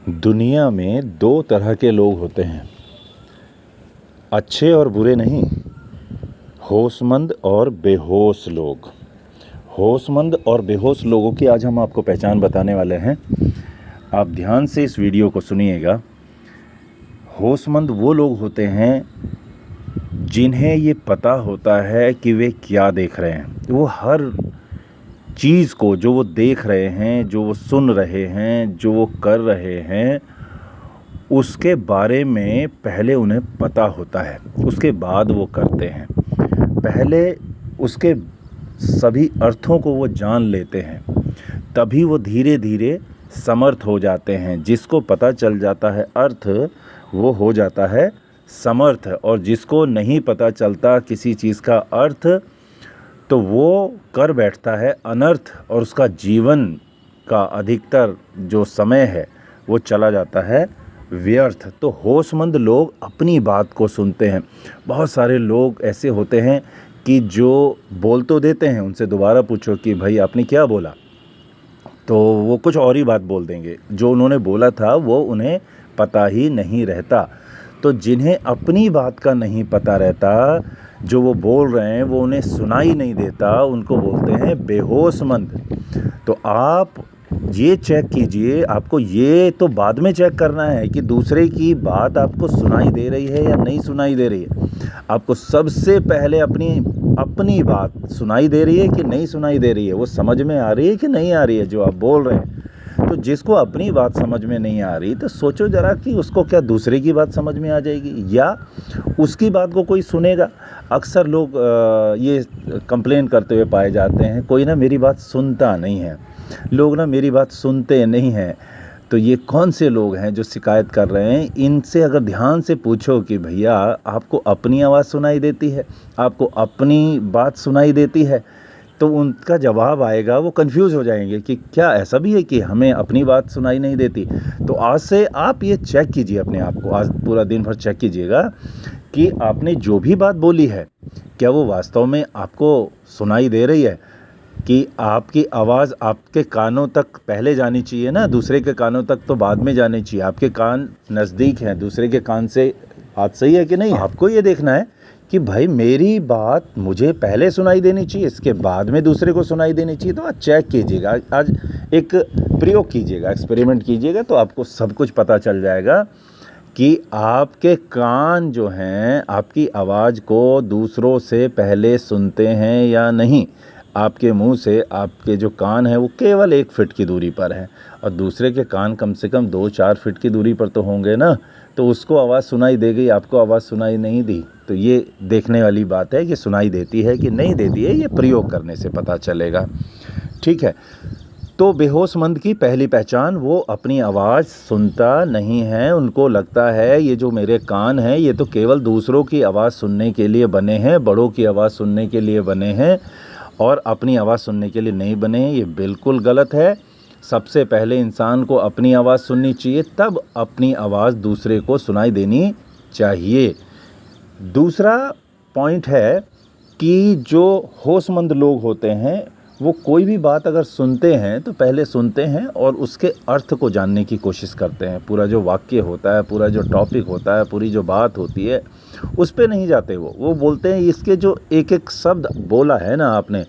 दुनिया में दो तरह के लोग होते हैं, अच्छे और बुरे नहीं, होशमंद और बेहोश लोग। होशमंद और बेहोश लोगों की आज हम आपको पहचान बताने वाले हैं। आप ध्यान से इस वीडियो को सुनिएगा। होशमंद वो लोग होते हैं जिन्हें ये पता होता है कि वे क्या देख रहे हैं। वो हर चीज़ को जो वो देख रहे हैं, जो वो सुन रहे हैं, जो वो कर रहे हैं, उसके बारे में पहले उन्हें पता होता है, उसके बाद वो करते हैं। पहले उसके सभी अर्थों को वो जान लेते हैं, तभी वो धीरे धीरे समर्थ हो जाते हैं। जिसको पता चल जाता है अर्थ, वो हो जाता है समर्थ, और जिसको नहीं पता चलता किसी चीज़ का अर्थ, तो वो कर बैठता है अनर्थ, और उसका जीवन का अधिकतर जो समय है वो चला जाता है व्यर्थ। तो होशमंद लोग अपनी बात को सुनते हैं। बहुत सारे लोग ऐसे होते हैं कि जो बोल तो देते हैं, उनसे दोबारा पूछो कि भाई आपने क्या बोला, तो वो कुछ और ही बात बोल देंगे। जो उन्होंने बोला था वो उन्हें पता ही नहीं रहता। तो जिन्हें अपनी बात का नहीं पता रहता, जो वो बोल रहे हैं वो उन्हें सुनाई नहीं देता, उनको बोलते हैं बेहोशमंद। तो आप ये चेक कीजिए, आपको ये तो बाद में चेक करना है कि दूसरे की बात आपको सुनाई दे रही है या नहीं सुनाई दे रही है। आपको सबसे पहले अपनी बात सुनाई दे रही है कि नहीं सुनाई दे रही है, वो समझ में आ रही है कि नहीं आ रही है जो आप बोल रहे हैं। तो जिसको अपनी बात समझ में नहीं आ रही, तो सोचो ज़रा कि उसको क्या दूसरे की बात समझ में आ जाएगी, या उसकी बात को कोई सुनेगा। अक्सर लोग ये कंप्लेन करते हुए पाए जाते हैं, कोई ना मेरी बात सुनता नहीं है, लोग ना मेरी बात सुनते नहीं हैं। तो ये कौन से लोग हैं जो शिकायत कर रहे हैं? इनसे अगर ध्यान से पूछो कि भैया आपको अपनी आवाज़ सुनाई देती है, आपको अपनी बात सुनाई देती है, तो उनका जवाब आएगा, वो कंफ्यूज हो जाएंगे कि क्या ऐसा भी है कि हमें अपनी बात सुनाई नहीं देती। तो आज से आप ये चेक कीजिए अपने आप को, आज पूरा दिन भर चेक कीजिएगा कि आपने जो भी बात बोली है, क्या वो वास्तव में आपको सुनाई दे रही है, कि आपकी आवाज़ आपके कानों तक पहले जानी चाहिए ना, दूसरे के कानों तक तो बाद में जानी चाहिए। आपके कान नज़दीक हैं दूसरे के कान से, बात सही है कि नहीं? आपको ये देखना है कि भाई मेरी बात मुझे पहले सुनाई देनी चाहिए, इसके बाद में दूसरे को सुनाई देनी चाहिए। तो आज चेक कीजिएगा, आज एक प्रयोग कीजिएगा, एक्सपेरिमेंट कीजिएगा, तो आपको सब कुछ पता चल जाएगा कि आपके कान जो हैं आपकी आवाज़ को दूसरों से पहले सुनते हैं या नहीं। आपके मुंह से आपके जो कान हैं वो केवल 1 फीट की दूरी पर हैं, और दूसरे के कान कम से कम 2-4 फीट की दूरी पर तो होंगे ना। तो उसको आवाज़ सुनाई दे गई, आपको आवाज़ सुनाई नहीं दी। तो ये देखने वाली बात है कि सुनाई देती है कि नहीं देती है, ये प्रयोग करने से पता चलेगा। ठीक है, तो बेहोशमंद की पहली पहचान, वो अपनी आवाज़ सुनता नहीं है। उनको लगता है ये जो मेरे कान हैं ये तो केवल दूसरों की आवाज़ सुनने के लिए बने हैं, बड़ों की आवाज़ सुनने के लिए बने हैं, और अपनी आवाज़ सुनने के लिए नहीं बने हैं। ये बिल्कुल गलत है। सबसे पहले इंसान को अपनी आवाज़ सुननी चाहिए, तब अपनी आवाज़ दूसरे को सुनाई देनी चाहिए। दूसरा पॉइंट है कि जो होशमंद लोग होते हैं वो कोई भी बात अगर सुनते हैं तो पहले सुनते हैं और उसके अर्थ को जानने की कोशिश करते हैं। पूरा जो वाक्य होता है, पूरा जो टॉपिक होता है, पूरी जो बात होती है, उस पे नहीं जाते। वो बोलते हैं इसके जो एक एक शब्द बोला है ना आपने,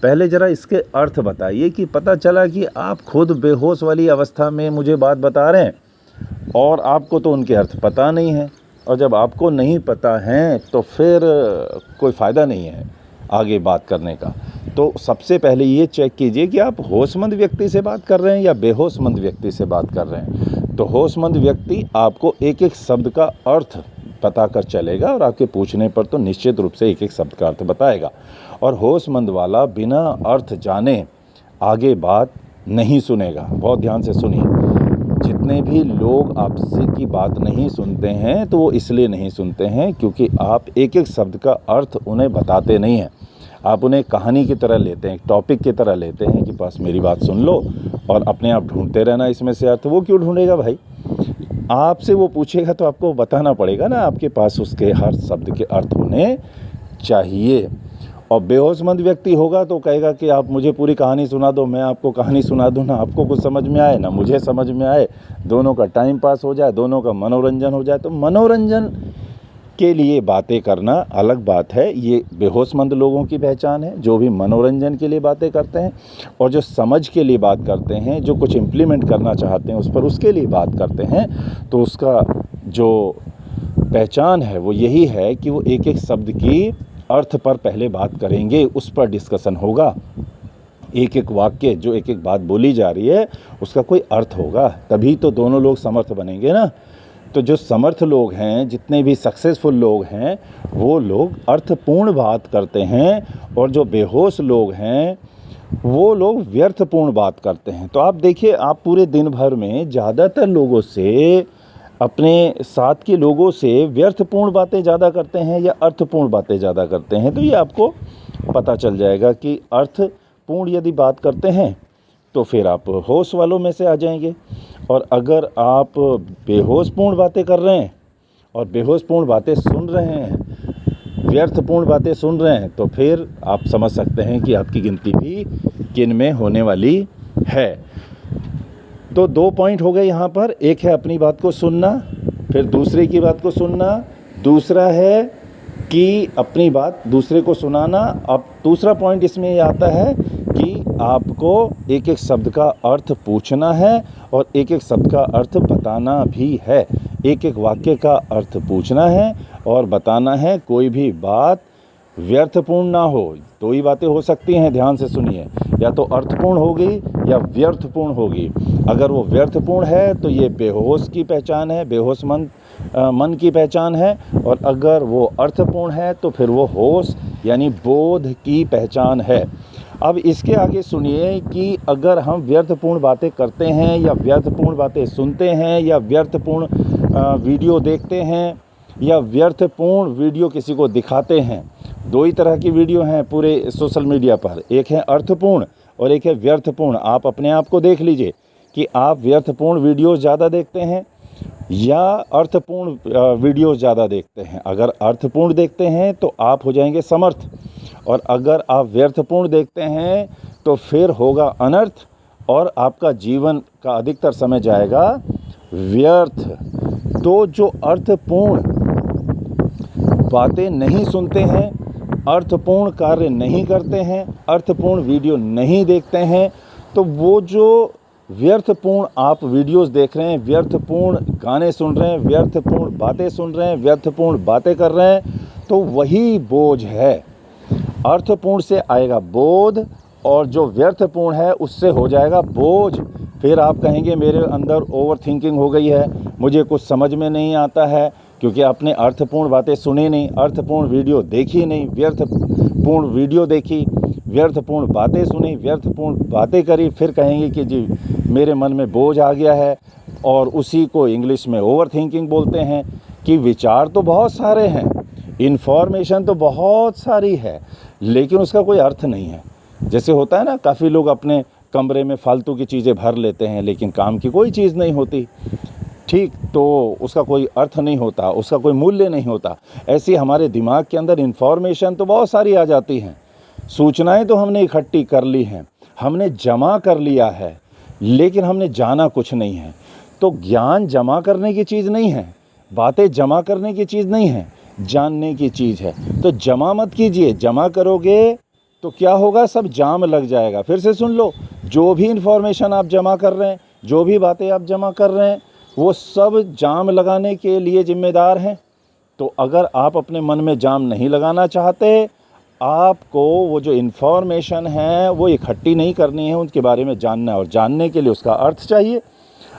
पहले ज़रा इसके अर्थ बताइए। कि पता चला कि आप खुद बेहोश वाली अवस्था में मुझे बात बता रहे हैं और आपको तो उनके अर्थ पता नहीं है, और जब आपको नहीं पता है तो फिर कोई फ़ायदा नहीं है आगे बात करने का। तो सबसे पहले ये चेक कीजिए कि आप होशमंद व्यक्ति से बात कर रहे हैं या बेहोशमंद व्यक्ति से बात कर रहे हैं। तो होशमंद व्यक्ति आपको एक एक शब्द का अर्थ पता कर चलेगा, और आपके पूछने पर तो निश्चित रूप से एक एक शब्द का अर्थ बताएगा। और होशमंद वाला बिना अर्थ जाने आगे बात नहीं सुनेगा। बहुत ध्यान से सुनिए, जितने भी लोग आपसे की बात नहीं सुनते हैं तो वो इसलिए नहीं सुनते हैं क्योंकि आप एक एक शब्द का अर्थ उन्हें बताते नहीं हैं। आप उन्हें कहानी की तरह लेते हैं, एक टॉपिक की तरह लेते हैं कि बस मेरी बात सुन लो और अपने आप ढूंढते रहना इसमें से अर्थ। वो क्यों ढूंढेगा भाई? आपसे वो पूछेगा तो आपको बताना पड़ेगा ना, आपके पास उसके हर शब्द के अर्थ होने चाहिए। और बेहोशमंद व्यक्ति होगा तो कहेगा कि आप मुझे पूरी कहानी सुना दो, मैं आपको कहानी सुना दूँ, ना आपको कुछ समझ में आए ना मुझे समझ में आए, दोनों का टाइम पास हो जाए, दोनों का मनोरंजन हो जाए। तो मनोरंजन के लिए बातें करना अलग बात है, ये बेहोशमंद लोगों की पहचान है, जो भी मनोरंजन के लिए बातें करते हैं और जो समझ के लिए बात करते हैं, जो कुछ इम्प्लीमेंट करना चाहते हैं उस पर उसके लिए बात करते हैं। तो उसका जो पहचान है वो यही है कि वो एक एक शब्द की अर्थ पर पहले बात करेंगे, उस पर डिस्कशन होगा। एक एक वाक्य, जो एक एक बात बोली जा रही है उसका कोई अर्थ होगा, तभी तो दोनों लोग समर्थ बनेंगे ना। तो जो समर्थ लोग हैं, जितने भी सक्सेसफुल लोग हैं, वो लोग अर्थपूर्ण बात करते हैं, और जो बेहोश लोग हैं वो लोग व्यर्थपूर्ण बात करते हैं। तो आप देखिए, आप पूरे दिन भर में ज़्यादातर लोगों से, अपने साथ के लोगों से व्यर्थपूर्ण बातें ज़्यादा करते हैं या अर्थपूर्ण बातें ज़्यादा करते हैं। तो ये आपको पता चल जाएगा कि अर्थपूर्ण यदि बात करते हैं तो फिर आप होश वालों में से आ जाएंगे, और अगर आप बेहोशपूर्ण बातें कर रहे हैं और बेहोशपूर्ण बातें सुन रहे हैं, व्यर्थपूर्ण बातें सुन रहे हैं, तो फिर आप समझ सकते हैं कि आपकी गिनती भी किन में होने वाली है। तो 2 पॉइंट हो गए यहाँ पर। एक है अपनी बात को सुनना, फिर दूसरे की बात को सुनना। दूसरा है कि अपनी बात दूसरे को सुनाना। अब दूसरा पॉइंट इसमें ये आता है कि आपको एक एक शब्द का अर्थ पूछना है और एक एक शब्द का अर्थ बताना भी है। एक एक वाक्य का अर्थ पूछना है और बताना है। कोई भी बात व्यर्थपूर्ण ना हो। दो ही बातें हो सकती हैं, ध्यान से सुनिए, या तो अर्थपूर्ण होगी या व्यर्थपूर्ण होगी। अगर वो व्यर्थपूर्ण है तो ये बेहोश की पहचान है, बेहोशमंद मन की पहचान है, और अगर वो अर्थपूर्ण है तो फिर वो होश यानी बोध की पहचान है। अब इसके आगे सुनिए कि अगर हम व्यर्थपूर्ण बातें करते हैं या व्यर्थपूर्ण बातें सुनते हैं या व्यर्थपूर्ण वीडियो देखते हैं या व्यर्थपूर्ण वीडियो किसी को दिखाते हैं, दो ही तरह की वीडियो हैं पूरे सोशल मीडिया पर, एक है अर्थपूर्ण और एक है व्यर्थपूर्ण। आप अपने आप को देख लीजिए कि आप व्यर्थपूर्ण वीडियो ज़्यादा देखते हैं या अर्थपूर्ण वीडियो ज़्यादा देखते हैं। अगर अर्थपूर्ण देखते हैं तो आप हो जाएंगे समर्थ, और अगर आप व्यर्थपूर्ण देखते हैं तो फिर होगा अनर्थ, और आपका जीवन का अधिकतर समय जाएगा व्यर्थ। तो जो अर्थपूर्ण बातें नहीं सुनते हैं, अर्थपूर्ण कार्य नहीं करते हैं, अर्थपूर्ण वीडियो नहीं देखते हैं, तो वो जो व्यर्थपूर्ण आप वीडियोस देख रहे हैं, व्यर्थपूर्ण गाने सुन रहे हैं, व्यर्थपूर्ण बातें सुन रहे हैं, व्यर्थपूर्ण बातें कर रहे हैं, तो वही बोझ है। अर्थपूर्ण से आएगा बोध, और जो व्यर्थपूर्ण है उससे हो जाएगा बोझ। फिर आप कहेंगे मेरे अंदर ओवर थिंकिंग हो गई है, मुझे कुछ समझ में नहीं आता है, क्योंकि आपने अर्थपूर्ण बातें सुनी नहीं, अर्थपूर्ण वीडियो देखी नहीं, व्यर्थपूर्ण वीडियो देखी, व्यर्थपूर्ण बातें सुनी, व्यर्थपूर्ण बातें करी। फिर कहेंगे कि जी मेरे मन में बोझ आ गया है, और उसी को इंग्लिश में ओवर थिंकिंग बोलते हैं। कि विचार तो बहुत सारे हैं, इन्फॉर्मेशन तो बहुत सारी है, लेकिन उसका कोई अर्थ नहीं है। जैसे होता है ना, काफ़ी लोग अपने कमरे में फालतू की चीज़ें भर लेते हैं लेकिन काम की कोई चीज़ नहीं होती, ठीक, तो उसका कोई अर्थ नहीं होता, उसका कोई मूल्य नहीं होता। ऐसे हमारे दिमाग के अंदर इन्फॉर्मेशन तो बहुत सारी आ जाती हैं, सूचनाएं तो हमने इकट्ठी कर ली हैं, हमने जमा कर लिया है, लेकिन हमने जाना कुछ नहीं है। तो ज्ञान जमा करने की चीज़ नहीं है, बातें जमा करने की चीज़ नहीं है, जानने की चीज़ है। तो जमा मत कीजिए, जमा करोगे तो क्या होगा, सब जाम लग जाएगा। फिर से सुन लो, जो भी इन्फॉर्मेशन आप जमा कर रहे हैं, जो भी बातें आप जमा कर रहे हैं, वो सब जाम लगाने के लिए जिम्मेदार हैं। तो अगर आप अपने मन में जाम नहीं लगाना चाहते, आपको वो जो इन्फॉर्मेशन है वो इकट्ठी नहीं करनी है, उनके बारे में जानना है, और जानने के लिए उसका अर्थ चाहिए।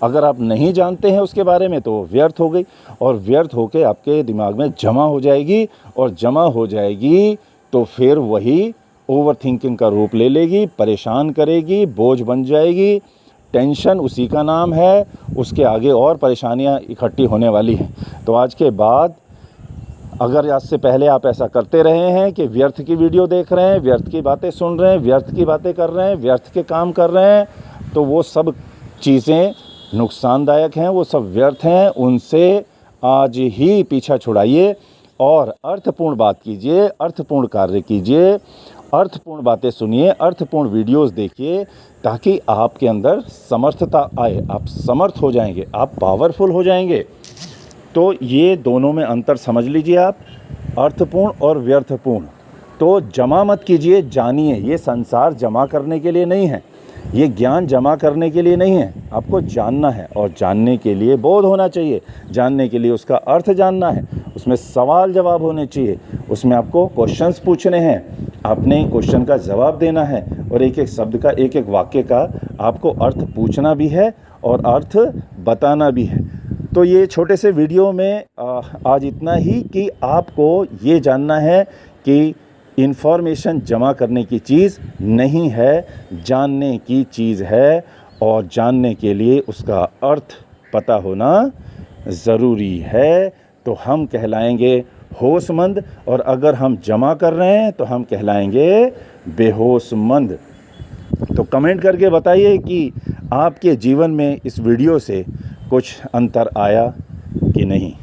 अगर आप नहीं जानते हैं उसके बारे में तो व्यर्थ हो गई, और व्यर्थ होके आपके दिमाग में जमा हो जाएगी, और जमा हो जाएगी तो फिर वही ओवर थिंकिंग का रूप ले लेगी, परेशान करेगी, बोझ बन जाएगी। टेंशन उसी का नाम है, उसके आगे और परेशानियां इकट्ठी होने वाली हैं। तो आज के बाद अगर आज से पहले आप ऐसा करते रहे हैं कि व्यर्थ की वीडियो देख रहे हैं, व्यर्थ की बातें सुन रहे हैं, व्यर्थ की बातें कर रहे हैं, व्यर्थ के काम कर रहे हैं, तो वो सब चीज़ें नुकसानदायक हैं, वो सब व्यर्थ हैं। उनसे आज ही पीछा छुड़ाइए और अर्थपूर्ण बात कीजिए, अर्थपूर्ण कार्य कीजिए, अर्थपूर्ण बातें सुनिए, अर्थपूर्ण वीडियोस देखिए, ताकि आपके अंदर समर्थता आए, आप समर्थ हो जाएंगे, आप पावरफुल हो जाएंगे। तो ये दोनों में अंतर समझ लीजिए आप, अर्थपूर्ण और व्यर्थपूर्ण। तो जमा मत कीजिए, जानिए। ये संसार जमा करने के लिए नहीं है, ये ज्ञान जमा करने के लिए नहीं है, आपको जानना है। और जानने के लिए बोध होना चाहिए, जानने के लिए उसका अर्थ जानना है, उसमें सवाल जवाब होने चाहिए, उसमें आपको क्वेश्चंस पूछने हैं, आपने क्वेश्चन का जवाब देना है, और एक एक शब्द का, एक एक वाक्य का आपको अर्थ पूछना भी है और अर्थ बताना भी है। तो ये छोटे से वीडियो में आज इतना ही कि आपको ये जानना है कि इन्फॉर्मेशन जमा करने की चीज़ नहीं है, जानने की चीज़ है, और जानने के लिए उसका अर्थ पता होना ज़रूरी है। तो हम कहलाएंगे होशमंद, और अगर हम जमा कर रहे हैं तो हम कहलाएंगे बेहोशमंद। तो कमेंट करके बताइए कि आपके जीवन में इस वीडियो से कुछ अंतर आया कि नहीं।